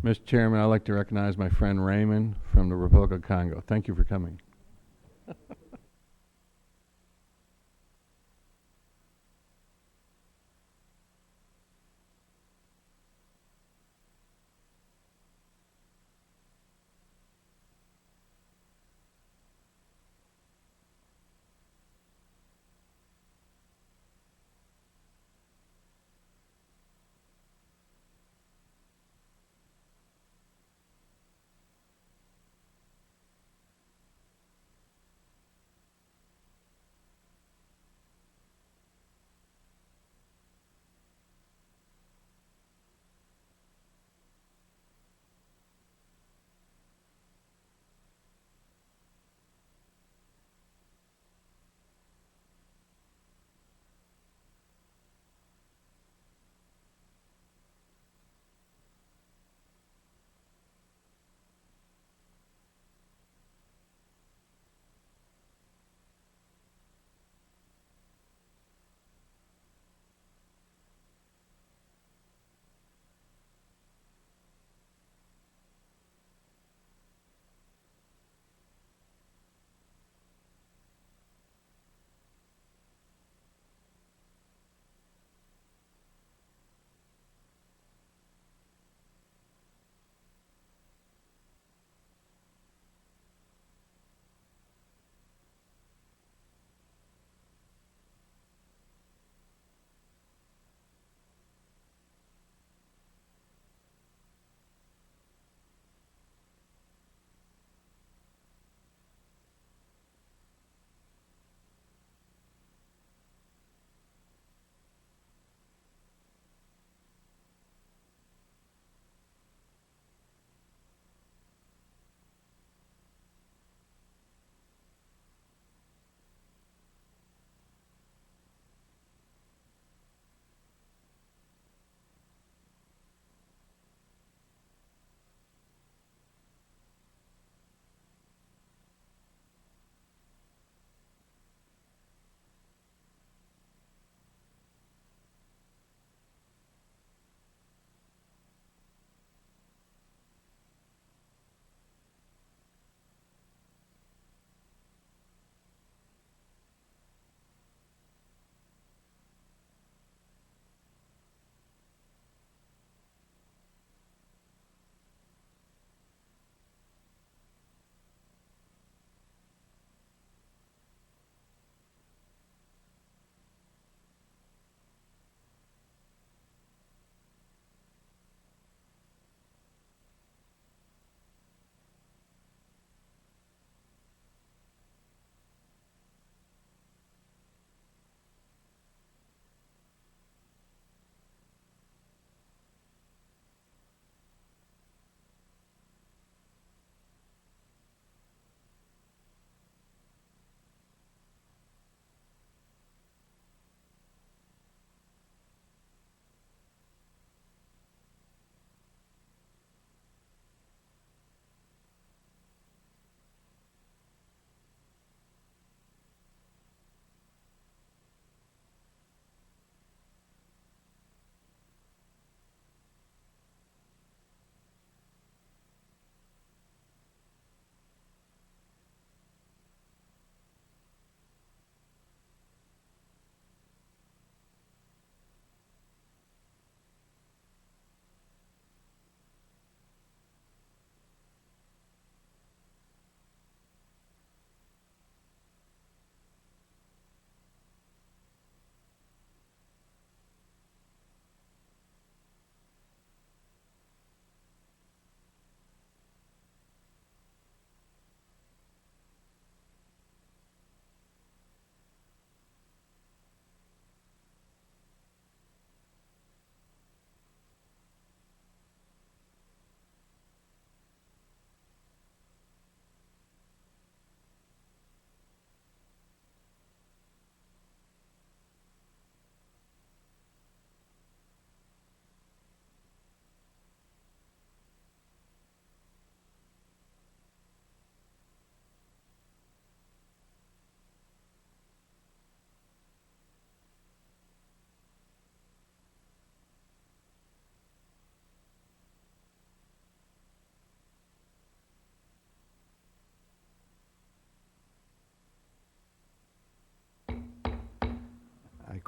Mr. Chairman, I'd like to recognize my friend Raymond from the Republic of Congo. Thank you for coming.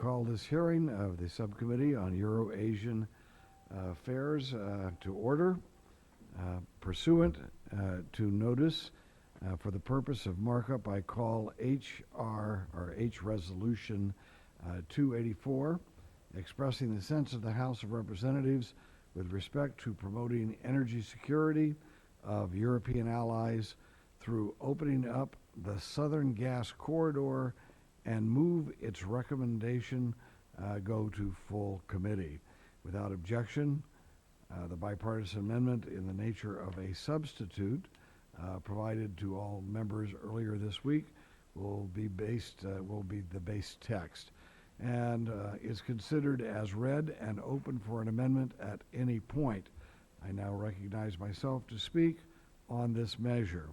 call this hearing of the Subcommittee on Euro-Asian Affairs to order. Pursuant to notice, for the purpose of markup, I call H Resolution 284, expressing the sense of the House of Representatives with respect to promoting energy security of European allies through opening up the Southern Gas Corridor and move its recommendation go to full committee. Without objection, the bipartisan amendment in the nature of a substitute provided to all members earlier this week will be the base text and is considered as read and open for an amendment at any point. I now recognize myself to speak on this measure.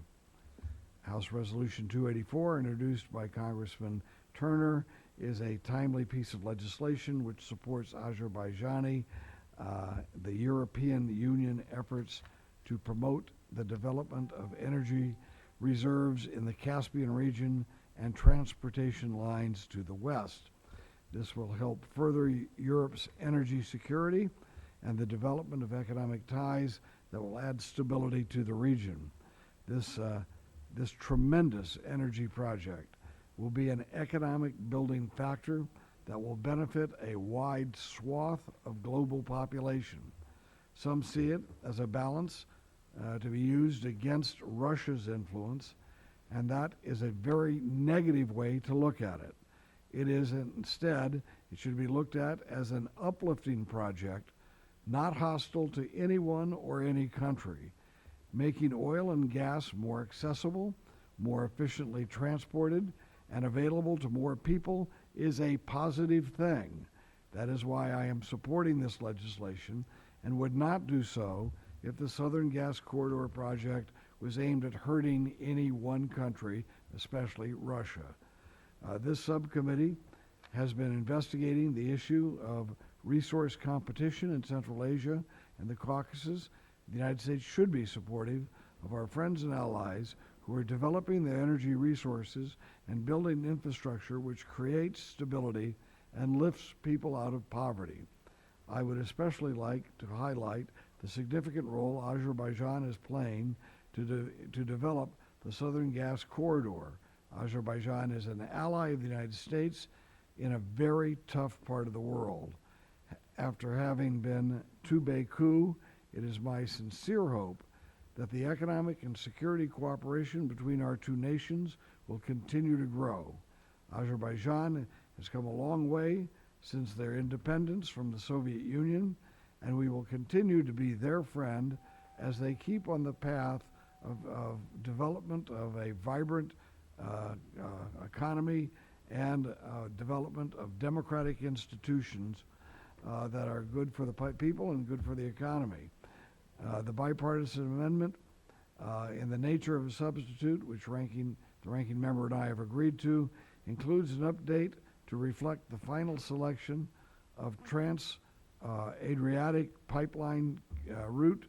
House Resolution 284, introduced by Congressman Turner, is a timely piece of legislation which supports Azerbaijani, the European Union efforts to promote the development of energy reserves in the Caspian region and transportation lines to the west. This will help further Europe's energy security and the development of economic ties that will add stability to the region. This tremendous energy project will be an economic building factor that will benefit a wide swath of global population. Some see it as a balance to be used against Russia's influence, and that is a very negative way to look at it. It is instead, it should be looked at as an uplifting project, not hostile to anyone or any country. Making oil and gas more accessible, more efficiently transported, and available to more people is a positive thing. That is why I am supporting this legislation and would not do so if the Southern Gas Corridor project was aimed at hurting any one country, especially Russia. This subcommittee has been investigating the issue of resource competition in Central Asia and the Caucasus. The United States should be supportive of our friends and allies who are developing their energy resources and building infrastructure which creates stability and lifts people out of poverty. I would especially like to highlight the significant role Azerbaijan is playing to develop the Southern Gas Corridor. Azerbaijan is an ally of the United States in a very tough part of the world. After having been to Baku, it is my sincere hope that the economic and security cooperation between our two nations will continue to grow. Azerbaijan has come a long way since their independence from the Soviet Union, and we will continue to be their friend as they keep on the path of development of a vibrant economy and development of democratic institutions that are good for the people and good for the economy. The bipartisan amendment in the nature of a substitute, which the ranking member and I have agreed to, includes an update to reflect the final selection of Trans-Adriatic pipeline route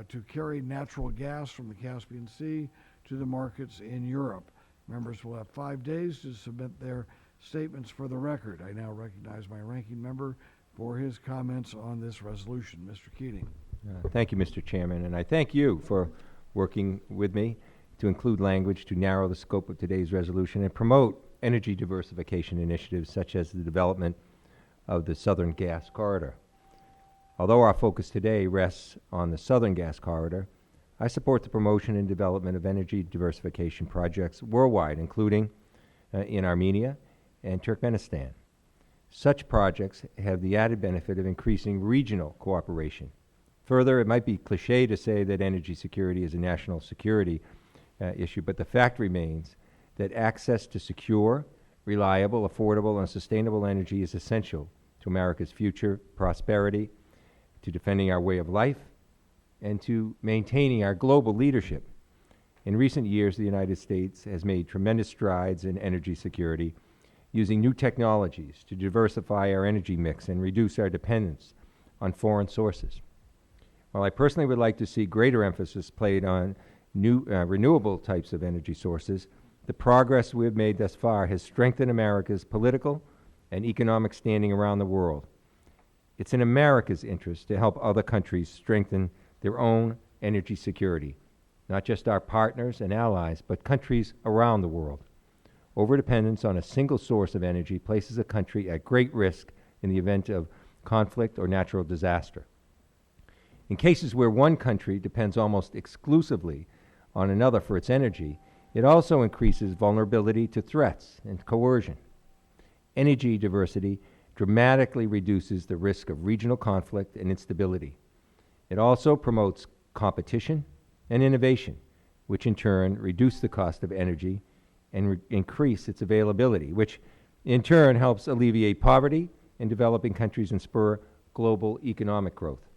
to carry natural gas from the Caspian Sea to the markets in Europe. Members will have 5 days to submit their statements for the record. I now recognize my ranking member for his comments on this resolution. Mr. Keating. Thank you, Mr. Chairman, and I thank you for working with me to include language to narrow the scope of today's resolution and promote energy diversification initiatives such as the development of the Southern Gas Corridor. Although our focus today rests on the Southern Gas Corridor, I support the promotion and development of energy diversification projects worldwide, including in Armenia and Turkmenistan. Such projects have the added benefit of increasing regional cooperation. Further, it might be cliche to say that energy security is a national security issue, but the fact remains that access to secure, reliable, affordable, and sustainable energy is essential to America's future prosperity, to defending our way of life, and to maintaining our global leadership. In recent years, the United States has made tremendous strides in energy security, using new technologies to diversify our energy mix and reduce our dependence on foreign sources. While I personally would like to see greater emphasis placed on new renewable types of energy sources, the progress we have made thus far has strengthened America's political and economic standing around the world. It's in America's interest to help other countries strengthen their own energy security, not just our partners and allies, but countries around the world. Overdependence on a single source of energy places a country at great risk in the event of conflict or natural disaster. In cases where one country depends almost exclusively on another for its energy, it also increases vulnerability to threats and coercion. Energy diversity dramatically reduces the risk of regional conflict and instability. It also promotes competition and innovation, which in turn reduce the cost of energy and increase its availability, which in turn helps alleviate poverty in developing countries and spur global economic growth.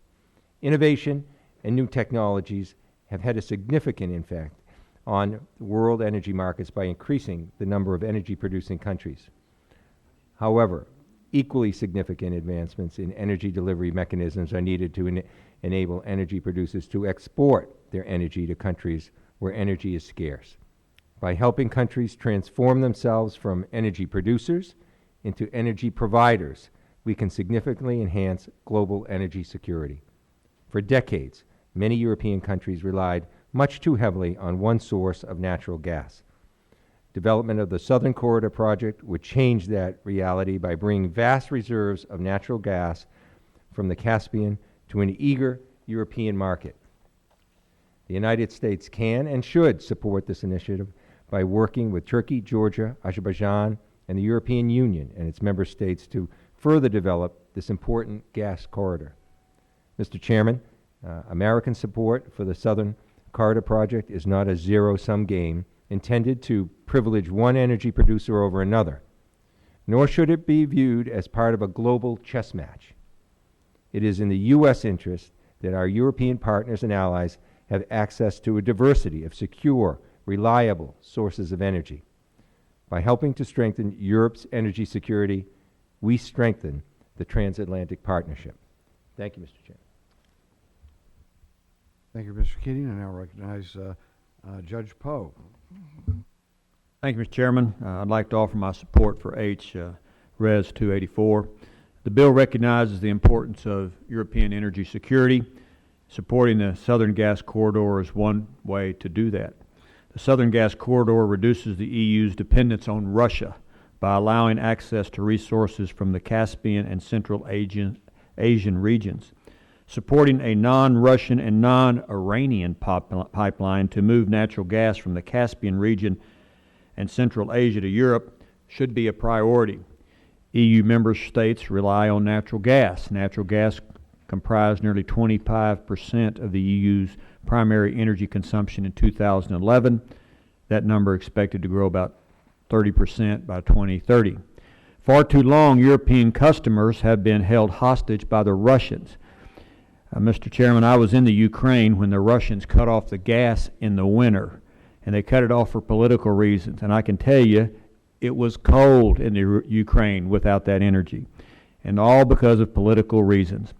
Innovation and new technologies have had a significant impact on world energy markets by increasing the number of energy-producing countries. However, equally significant advancements in energy delivery mechanisms are needed to enable energy producers to export their energy to countries where energy is scarce. By helping countries transform themselves from energy producers into energy providers, we can significantly enhance global energy security. For decades, many European countries relied much too heavily on one source of natural gas. Development of the Southern Corridor project would change that reality by bringing vast reserves of natural gas from the Caspian to an eager European market. The United States can and should support this initiative by working with Turkey, Georgia, Azerbaijan, and the European Union and its member states to further develop this important gas corridor. Mr. Chairman, American support for the Southern Corridor project is not a zero-sum game intended to privilege one energy producer over another, nor should it be viewed as part of a global chess match. It is in the U.S. interest that our European partners and allies have access to a diversity of secure, reliable sources of energy. By helping to strengthen Europe's energy security, we strengthen the transatlantic partnership. Thank you, Mr. Chairman. Thank you, Mr. Keating. I now recognize Judge Poe. Thank you, Mr. Chairman. I'd like to offer my support for Res 284. The bill recognizes the importance of European energy security. Supporting the Southern Gas Corridor is one way to do that. The Southern Gas Corridor reduces the EU's dependence on Russia by allowing access to resources from the Caspian and Central Asian regions. Supporting a non-Russian and non-Iranian pipeline to move natural gas from the Caspian region and Central Asia to Europe should be a priority. EU member states rely on natural gas. Natural gas comprised nearly 25% of the EU's primary energy consumption in 2011. That number expected to grow about 30% by 2030. Far too long, European customers have been held hostage by the Russians. Mr. Chairman, I was in the Ukraine when the Russians cut off the gas in the winter, and they cut it off for political reasons. And I can tell you, it was cold in the Ukraine without that energy, and all because of political reasons.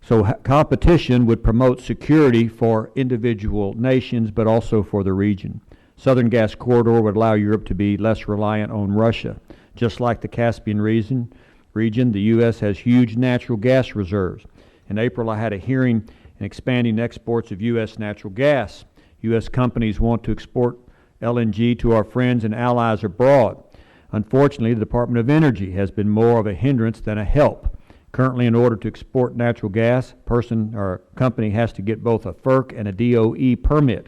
So competition would promote security for individual nations, but also for the region. Southern Gas Corridor would allow Europe to be less reliant on Russia. Just like the Caspian region, the U.S. has huge natural gas reserves. In April, I had a hearing in expanding exports of U.S. natural gas. U.S. companies want to export LNG to our friends and allies abroad. Unfortunately, the Department of Energy has been more of a hindrance than a help. Currently, in order to export natural gas, a person or a company has to get both a FERC and a DOE permit.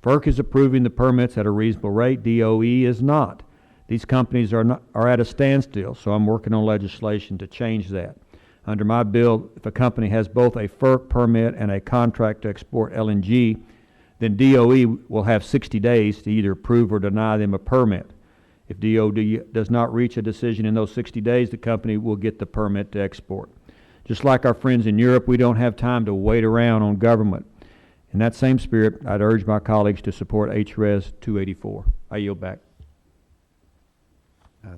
FERC is approving the permits at a reasonable rate. DOE is not. These companies are at a standstill, so I'm working on legislation to change that. Under my bill, if a company has both a FERC permit and a contract to export LNG, then DOE will have 60 days to either approve or deny them a permit. If DOE does not reach a decision in those 60 days, the company will get the permit to export. Just like our friends in Europe, we don't have time to wait around on government. In that same spirit, I'd urge my colleagues to support Res 284. I yield back.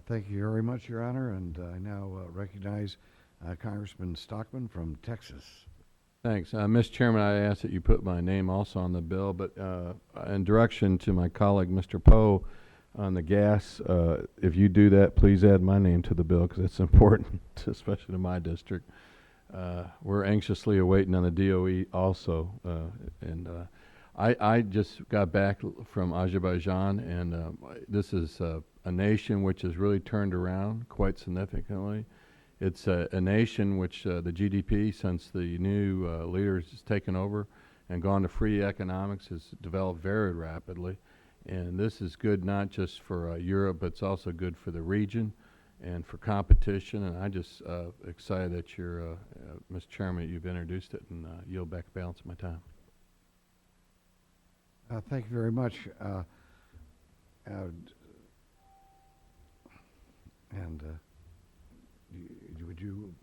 Thank you very much, Your Honor, and I now recognize Congressman Stockman from Texas. Thanks. Mr. Chairman, I ask that you put my name also on the bill, but in direction to my colleague, Mr. Poe, on the gas. If you do that, please add my name to the bill because it's important, especially to my district. We're anxiously awaiting on the DOE also. I just got back from Azerbaijan, and this is a nation which has really turned around quite significantly. It's a nation which the GDP, since the new leaders has taken over and gone to free economics, has developed very rapidly. And this is good not just for Europe, but it's also good for the region and for competition. And I just excited that you're, Mr. Chairman, you've introduced it, and yield back the balance of my time. Thank you very much. Would you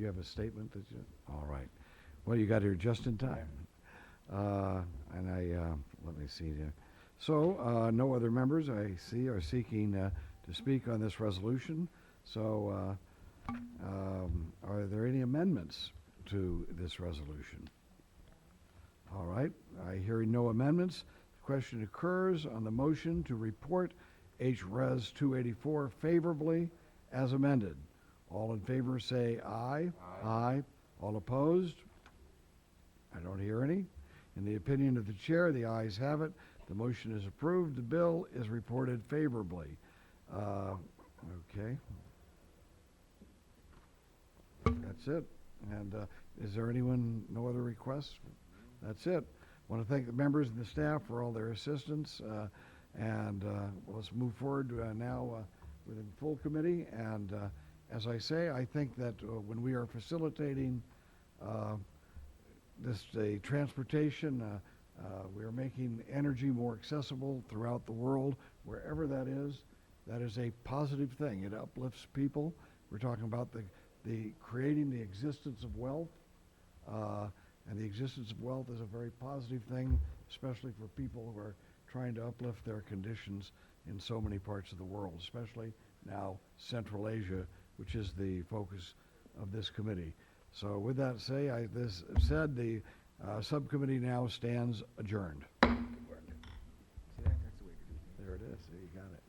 have a statement that you? All right. Well, you got here just in time. Let me see here. So, no other members I see are seeking to speak on this resolution. So, are there any amendments to this resolution? All right. Hearing no amendments, the question occurs on the motion to report H-Res 284 favorably as amended. All in favor say aye. Aye. Aye. All opposed? I don't hear any. In the opinion of the chair, the ayes have it. The motion is approved. The bill is reported favorably. Okay. That's it. And is there no other requests? That's it. I want to thank the members and the staff for all their assistance. Let's move forward now within full committee. And as I say, I think that when we are facilitating transportation, we are making energy more accessible throughout the world, wherever that is. That is a positive thing. It uplifts people. We're talking about the creating the existence of wealth. And the existence of wealth is a very positive thing, especially for people who are trying to uplift their conditions in so many parts of the world, especially now Central Asia, which is the focus of this committee. So with that said, the subcommittee now stands adjourned. There it is. There you got it.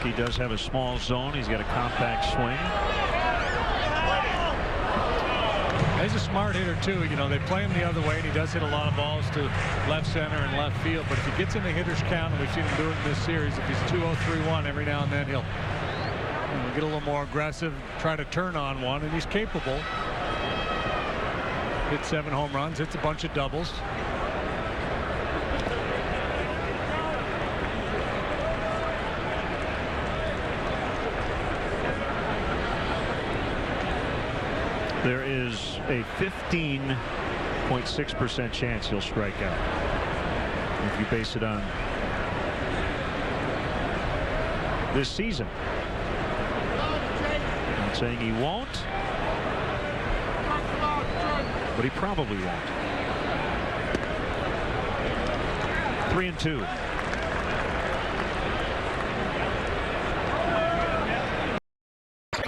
He does have a small zone. He's got a compact swing. He's a smart hitter, too. You know, they play him the other way, and he does hit a lot of balls to left center and left field. But if he gets in the hitter's count, and we've seen him do it in this series, if he's 2-0, 3-1, every now and then he'll get a little more aggressive, try to turn on one, and he's capable. Hit 7 home runs, hits a bunch of doubles. There is a 15.6% chance he'll strike out if you base it on this season. I'm not saying he won't, but he probably won't. 3-2.